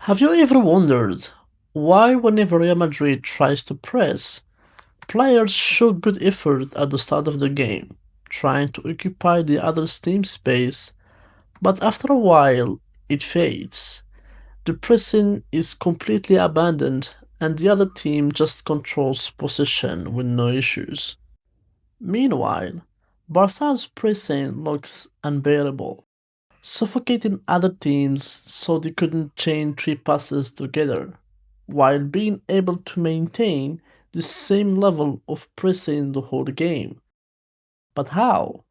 Have you ever wondered why, whenever Real Madrid tries to press, players show good effort at the start of the game, trying to occupy the other team's space, but after a while it fades? The pressing is completely abandoned, and the other team just controls possession with no issues. Meanwhile, Barca's pressing looks unbearable, suffocating other teams so they couldn't chain three passes together, while being able to maintain the same level of pressing the whole game. But how?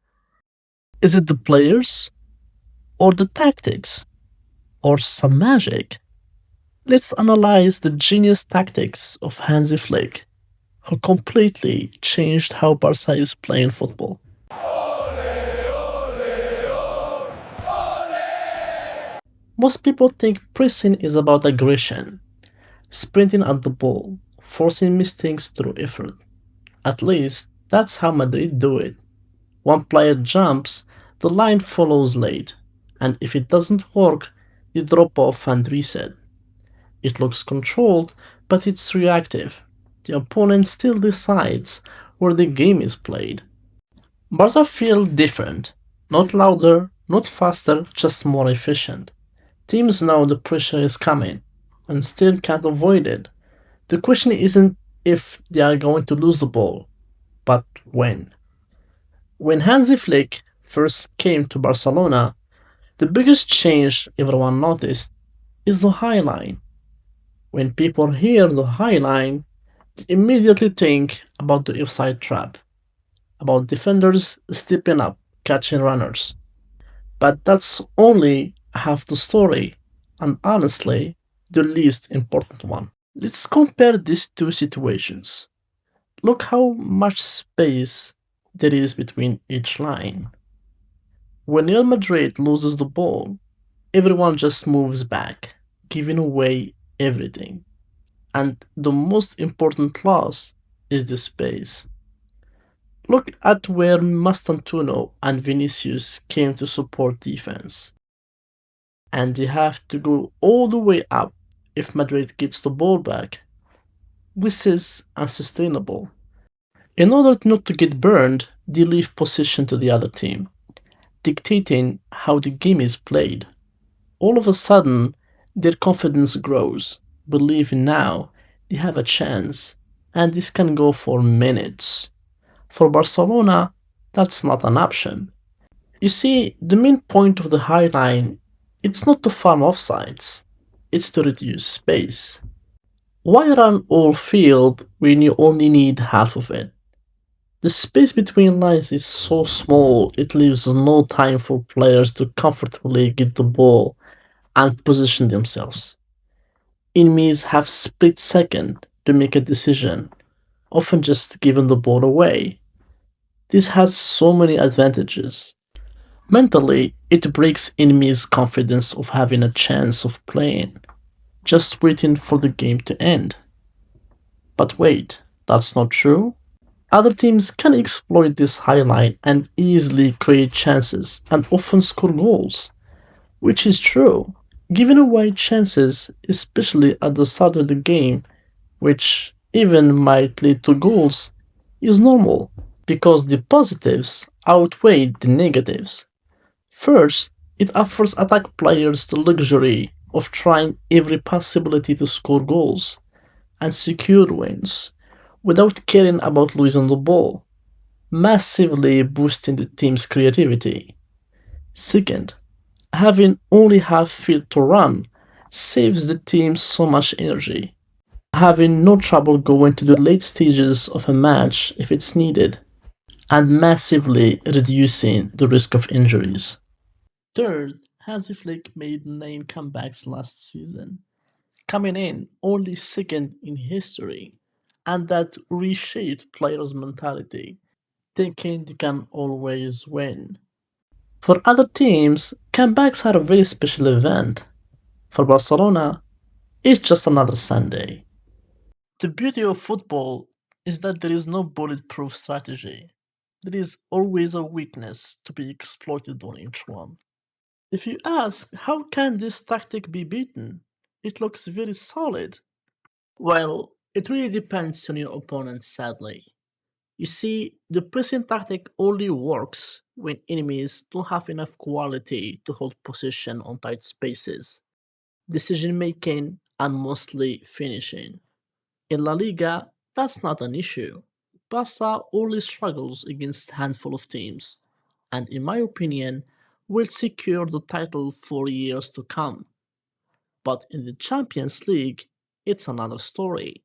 Is it the players? Or the tactics? Or some magic? Let's analyze the genius tactics of Hansi Flick, who completely changed how Barca is playing football. Most people think pressing is about aggression, sprinting at the ball, forcing mistakes through effort. At least, that's how Madrid do it. One player jumps, the line follows late, and if it doesn't work, you drop off and reset. It looks controlled, but it's reactive. The opponent still decides where the game is played. Barca feel different. Not louder, not faster, just more efficient. Teams know the pressure is coming and still can't avoid it. The question isn't if they are going to lose the ball, but when. When Hansi Flick first came to Barcelona, the biggest change everyone noticed is the high line. When people hear the high line, they immediately think about the offside trap, about defenders stepping up, catching runners. But that's only half the story, and honestly, the least important one. Let's compare these two situations. Look how much space there is between each line. When Real Madrid loses the ball, everyone just moves back, giving away everything. And the most important loss is the space. Look at where Mastantuono and Vinicius came to support defense. And they have to go all the way up if Madrid gets the ball back. This is unsustainable. In order not to get burned, they leave possession to the other team, dictating how the game is played. All of a sudden, their confidence grows, believing now they have a chance, and this can go for minutes. For Barcelona, that's not an option. You see, the main point of the high line it's not to farm offsides, it's to reduce space. Why run all field when you only need half of it? The space between lines is so small it leaves no time for players to comfortably get the ball and position themselves. Enemies have split second to make a decision, often just giving the ball away. This has so many advantages. Mentally, it breaks enemies' confidence of having a chance of playing, just waiting for the game to end. But wait, that's not true? Other teams can exploit this high line and easily create chances and often score goals, which is true. Giving away chances, especially at the start of the game, which even might lead to goals, is normal because the positives outweigh the negatives. First, it offers attack players the luxury of trying every possibility to score goals and secure wins without caring about losing the ball, massively boosting the team's creativity. Second, having only half field to run saves the team so much energy, having no trouble going to the late stages of a match if it's needed, and massively reducing the risk of injuries. Third, Hansi Flick made 9 comebacks last season, coming in only second in history, and that reshaped players' mentality, thinking they can always win. For other teams, comebacks are a very special event. For Barcelona, it's just another Sunday. The beauty of football is that there is no bulletproof strategy. There is always a weakness to be exploited on each one. If you ask, how can this tactic be beaten? it looks very solid. Well, it really depends on your opponent, sadly. You see, the pressing tactic only works when enemies don't have enough quality to hold position on tight spaces, decision making, and mostly finishing. In La Liga, that's not an issue. Barca only struggles against a handful of teams, and in my opinion, will secure the title for years to come. But in the Champions League, it's another story.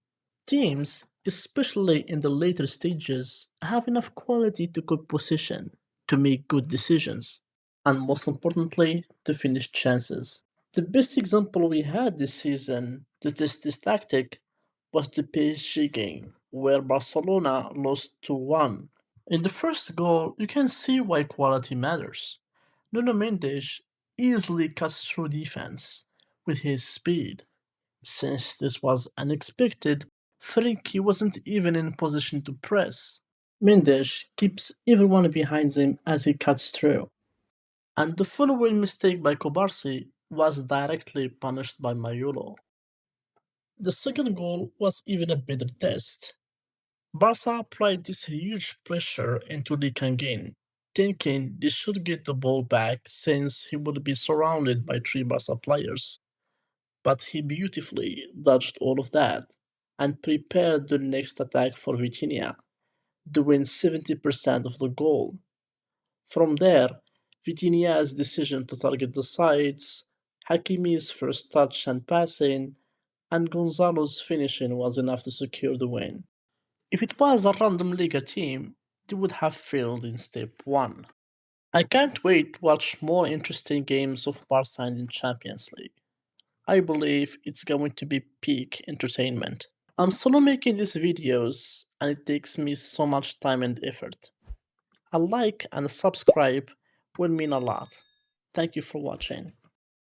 Teams, especially in the later stages, have enough quality to good position, to make good decisions, and most importantly, to finish chances. The best example we had this season to test this tactic was the PSG game, where Barcelona lost 2-1. In the first goal, you can see why quality matters. Nuno Mendes easily cuts through defense with his speed. Since this was unexpected, Frenkie wasn't even in position to press. Mendes keeps everyone behind him as he cuts through. And the following mistake by Kobarsi was directly punished by Mayulo. The second goal was even a better test. Barca applied this huge pressure into Lee Kangin, thinking they should get the ball back since he would be surrounded by three Barca players. But he beautifully dodged all of that and prepared the next attack for Vitinha, doing 70% of the goal. From there, Vitinha's decision to target the sides, Hakimi's first touch and passing, and Gonzalo's finishing was enough to secure the win. If it was a random Liga team, they would have failed in step 1. I can't wait to watch more interesting games of Barca in the Champions League. I believe it's going to be peak entertainment. I'm solo making these videos and it takes me so much time and effort. A like and a subscribe would mean a lot. Thank you for watching.